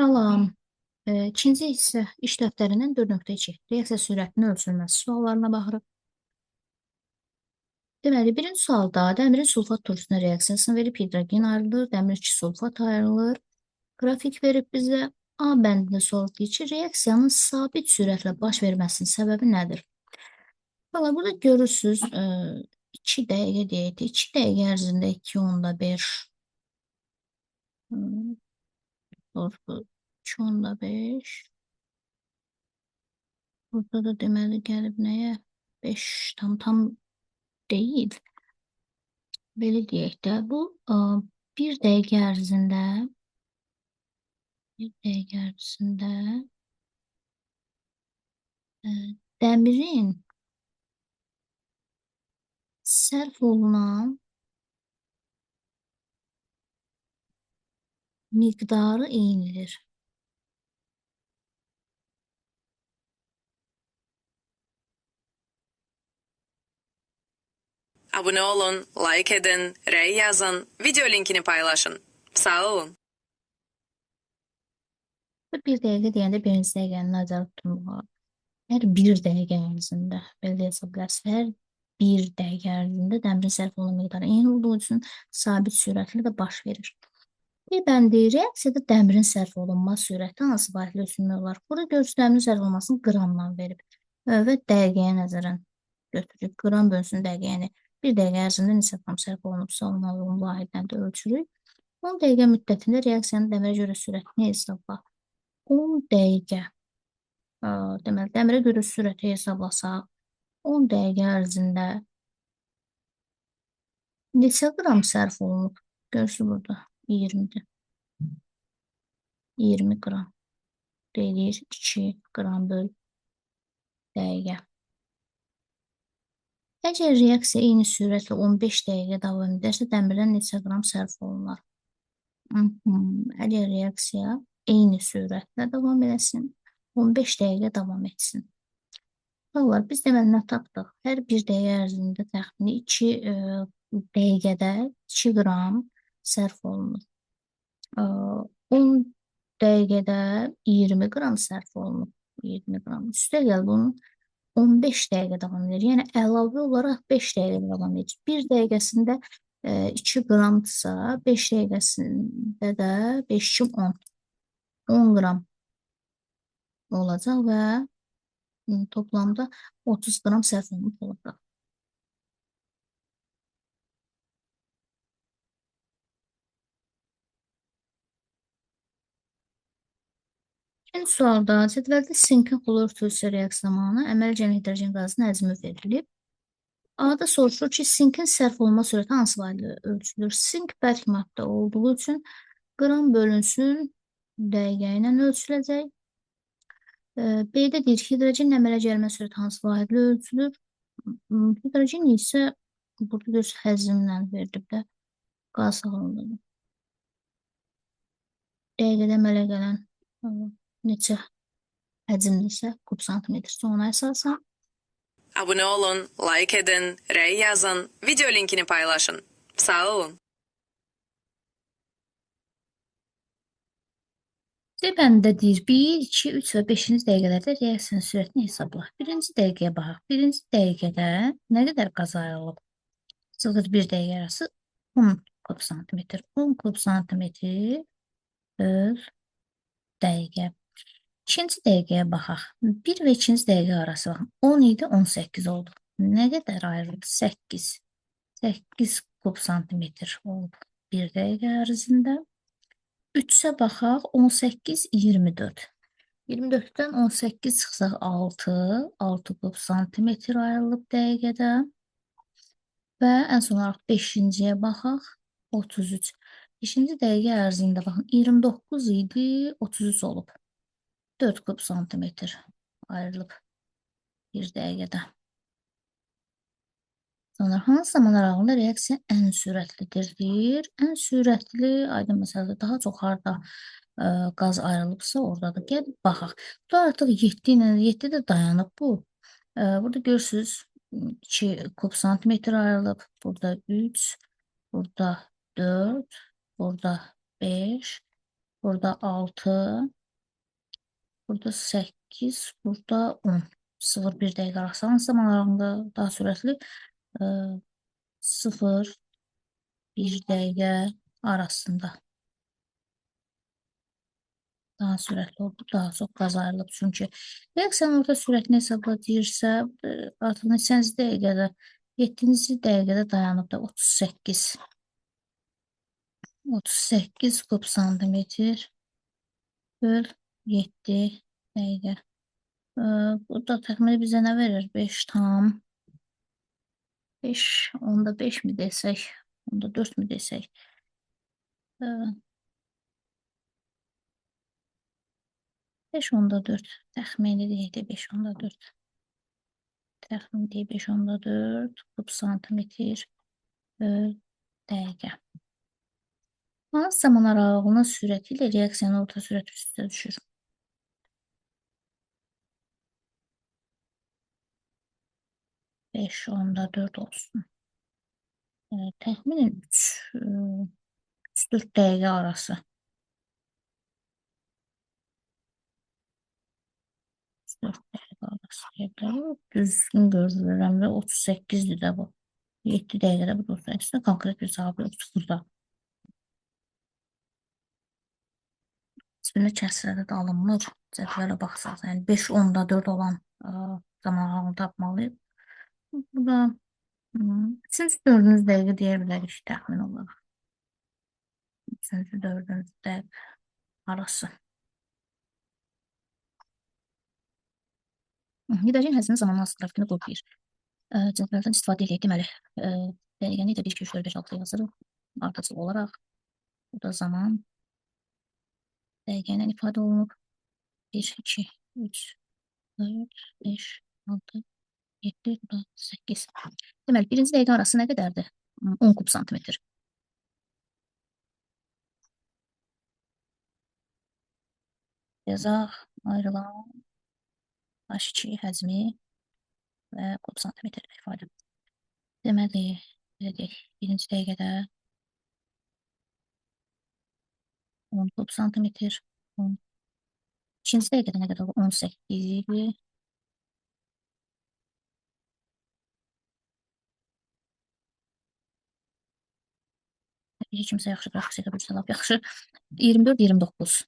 Salam. İkinci hissə iş dəftərinin 4.2 reaksiya sürətinin ölçülməsi suallarına baxırıq. Deməli, birinci sualda dəmirin sulfat turşusuna reaksiyasını verib hidrogen ayrılır, dəmir 2 sulfat ayrılır. Qrafik verib bizə A bəndində sual deyir ki, reaksiyanın sabit sürətlə baş verməsinin səbəbi nədir? Valla burada görürsünüz 2 dəqiqə deyək, 2 dəqiqə ərzində 2.5 2.5 burada da deməli gəlib nəyə? 5 tam deyil. Belə deyək də, bu bir dəqiqə ərzində dəmirin sərf olunan miqdarı eynidir. Abone olun, like edin, rəy yazın, video linkini paylaşın. Sağ olun. Bir dəqiqə deyəndə birinci dəqiqəni nəzərdə tutmağa. Hər bir dəqiqə ərzində, belə hesab bilərsiniz, hər bir dəqiqə ərzində dəmirin sərf olunan miqdarı eyni olduğu üçün sabit sürətlə də baş verir. Bir bəndi reaksiyada dəmirin sərf olunma sürəti hansı vahidə ölçülmək olar? Burada görürsünüz, dəmirin sərf olunmasını qramla verib və dəqiqəyə nəzərən götürürük. Qram bölünsün dəqiqə, yəni bir dəqiqə ərzində neçə qram sərf olunubsa, onun vahiddən də ölçürük. 10 dəqiqə müddətində reaksiyanın dəmirə görə sürətini hesabla. 10 dəqiqə, deməli, dəmirə görə sürəti hesablasaq, 10 dəqiqə ərzində neçə qram sərf olunub? Görürsünüz burada 20-dir. 20 qram. Deyir 2 qram böl dəqiqə. Əgər reaksiya eyni sürətlə 15 dəqiqə davam edərsə, dəmirdən neçə qram sərf olunar? Əgər reaksiya eyni sürətlə davam edəsin, 15 dəqiqə davam etsin. Vallahi, biz deməli nə tapdıq? Hər bir dəqiqə ərzində təxmini 2 dəqiqədə 2 qram sərf olunur. 10 dəqiqədə 20 qram sərf olunur. 20 qram. Üstə gəl bunun 15 dəqiqə davam edir. Yəni, əlavə olaraq 5 dəqiqə davam edir. 1 dəqiqəsində 2 qramdırsa, 5 dəqiqəsində də 5 2 10. 10 qram olacaq və toplamda 30 qram sərf olunmuş olacaq. İkinci sualda cədvəldə sinkin xlor tüsü reaksiyamanı əməl gələn hidrogen qazının həcmi verilib. A-da soruşur ki, sinkin sərf olma sürəti hansı vahidlə ölçülür? Sink bərk maddə olduğu üçün qram bölünsün dəqiqə ilə ölçüləcək. B-də deyir, hidrogen əmələ gəlmə sürəti hansı vahidlə ölçülür? Hidrogen isə burada göz həzmlə verilib də qaz halındadır. Dəqiqədə əmələ gələn neçə həcmdirsə, kub santimetrsə ona əsasən. Abone olun, like edin, rəy yazın, video linkini paylaşın. Sağ olun. Bəndə deyir, 1, 2, 3 və 5-ci dəqiqələrdə reaksiyanın sürətini hesabla. Birinci dəqiqəyə baxaq. Birinci dəqiqədə nə qədər qaz ayrılıb? 0-1 dəqiqə arası 10 kub santimetr. 10 kub santimetr böl dəqiqə. İkinci dəqiqəyə baxaq. 1 və ikinci dəqiqə arası baxın. 10 idi, 18 oldu. Nə qədər ayrılıb? 8. 8 kub santimetr oldu 1 dəqiqə ərzində. 3-ə baxaq, 18, 24. 24-dən 18 çıxsaq 6, 6 kub santimetr ayrılıb dəqiqədə. Və ən son olaraq 5-ciyə baxaq, 33. 5-ci dəqiqə ərzində baxın, 29 idi, 33 olub. 4 kub santimetr ayrılıb bir dəqiqədə. Sonra hansı zaman aralığında reaksiya ən sürətlidir deyir. Ən sürətli, aydın məsələdə daha çox harda qaz ayrılıbsa orada da gəlib baxaq. Burada artıq 7 ilə 7 də dayanıb bu. Burada görürsünüz 2 kub santimetr ayrılıb. Burada 3, burada 4, burada 5, burada 6, burada 8, burada 10. 0-1 dəqiqə arası hansı zaman aralığında daha sürətli? 0-1 dəqiqə arasında daha sürətli oldu, daha çox qaz ayrılıb. Çünki reaksiyanın orta sürətini hesablayırsa, artıq neçənci dəqiqədə, 7-ci dəqiqədə dayanıb da 38. 38 kub santimetr böl 7 dəqiqə. Burada təxmini bizə nə verir? 5 tam 5, onda 5 mi desək, onda 4 mü desək? 5 onda 4 təxmini deyək də 5 onda 4. Təxmini deyək 5 onda 4 kub santimetr böl dəqiqə. Hansı zaman aralığının sürəti ilə reaksiyanın orta sürəti üst-üstə düşür? 5 onda 4 olsun. Təxminən 3-4 dəqiqə arası. 4 dəqiqə arası deyək. Düzgün görürəm və 38-dir də bu. 7 dəqiqədə bu 38-də konkret bir cavab yoxdur burada. Hiçbirinə kəsrədə də alınmır. Cədvələ baxsaq, yəni 5 onda 4 olan zaman aralığını tapmalıyıq. Bu da 3-cü, 4-cü dəqiqə deyə bilərik təxmin olaraq. 3-cü, 4-cü dəqiqə arası. Hidrogen həzinin zamanlaması qrafikini qurur. Cədvəldən istifadə edək. Deməli, dəqiqəni də 1, 2, 3, 4, 5, 6 yazırıq. Ardıcıl olaraq. Bu da zaman dəqiqə ilə ifadə olunur. 1, 2, 3, 4, 5, 6, 7, bu da 8. Deməli, birinci dəqiqə arası nə qədərdir? 10 kub santimetr. Yazaq, ayrılan H2 həzmi və kub santimetr ifadə. Deməli, birinci dəqiqədə 10 kub santimetr, 10. İkinci dəqiqədə nə qədər olur? 18. Heç kimsə yaxşı qrafik çəkə bilsə lap yaxşı. 24, 29.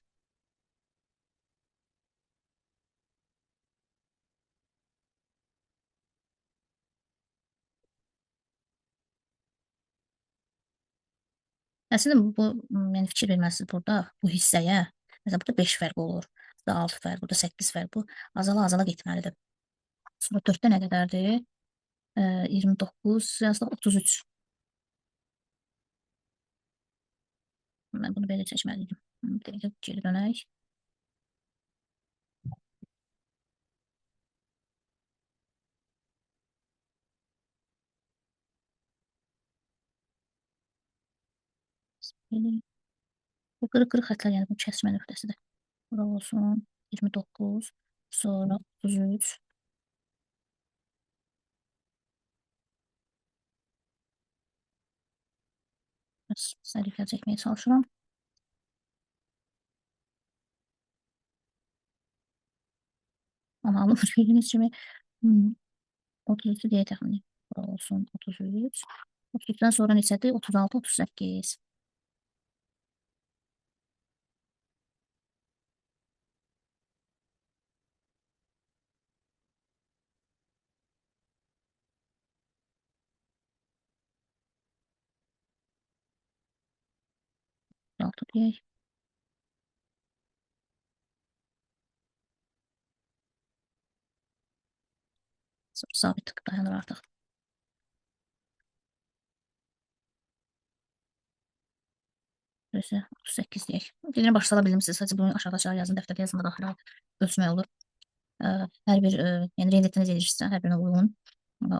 Əslində bu yəni fikir verməsiniz burada bu hissəyə. Məsələn burada 5 fərq olur. Burada 6 fərq, burada 8 fərq. Bu azala-azala getməlidir. Sonra 4-də nə qədərdir? 29, yazılıq 33. Mən bunu belə çəkməliydim. Dəqiqə geri dönək. Bu qırıq-qırıq xətlər, yəni bu kəsmə nöqtəsidir. Bura olsun 29, sonra 33. Səliqə çəkməyə çalışıram. Amma alınmır gördüyünüz kimi 33 deyə təxmin. Bura olsun 33. 33-dən sonra neçədir? 36, 38. Altı deyək. Sabit dayanır artıq. Özü 38 deyək. Birini başa sala bilmişsiniz. Sadəcə bunu aşağı yazın, dəftərdə yazın da daxil ölçmək olur. Hər bir, yəni reyndetiniz edirsinizsə, hər birinə uyğun.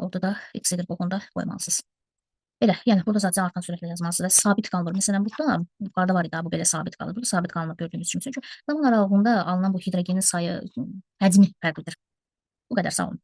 Orada da x qrupunda qoymalısınız. Belə, yəni burada sadəcə artan sürətlə yazmalısınız və sabit qalmır. Məsələn, burada yuxarıda var idi, bu belə sabit qalır. Burada sabit qalmır gördüyünüz kimi. Çünki zaman aralığında alınan bu hidrogenin sayı, həcmi fərqlidir. Bu qədər, sağ olun.